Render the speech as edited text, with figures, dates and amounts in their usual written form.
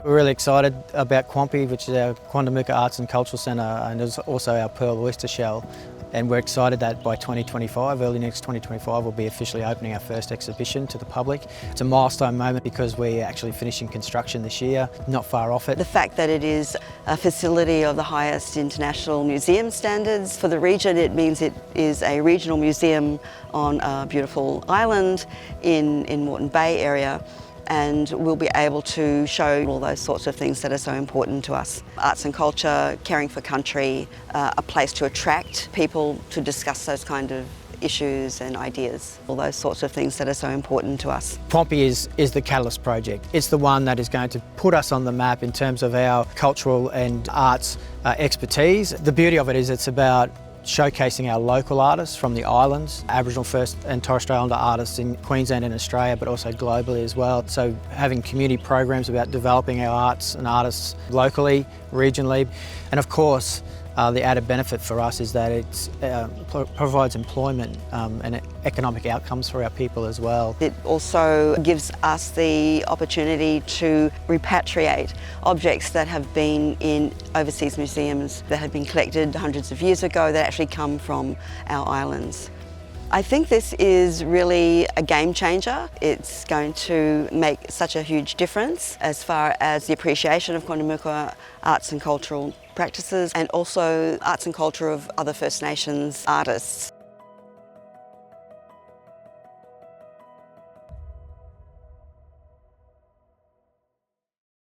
We're really excited about QUAMPI, which is our Quandamooka Arts and Cultural Centre, and is also our Pearl Oyster Shell. And we're excited that by 2025, early next 2025, we'll be officially opening our first exhibition to the public. It's a milestone moment because we're actually finishing construction this year, not far off it. The fact that it is a facility of the highest international museum standards for the region, it means it is a regional museum on a beautiful island in Moreton Bay area. And we'll be able to show all those sorts of things that are so important to us. Arts and culture, caring for country, a place to attract people to discuss those kind of issues and ideas, all those sorts of things that are so important to us. QUAMPI is the catalyst project. It's the one that is going to put us on the map in terms of our cultural and arts expertise. The beauty of it is it's about showcasing our local artists from the islands, Aboriginal, First and Torres Strait Islander artists in Queensland and Australia, but also globally as well. So having community programs about developing our arts and artists locally, regionally, and of course the added benefit for us is that it provides employment and economic outcomes for our people as well. It also gives us the opportunity to repatriate objects that have been in overseas museums that have been collected hundreds of years ago that actually come from our islands. I think this is really a game changer. It's going to make such a huge difference as far as the appreciation of Quandamooka arts and cultural practices and also arts and culture of other First Nations artists.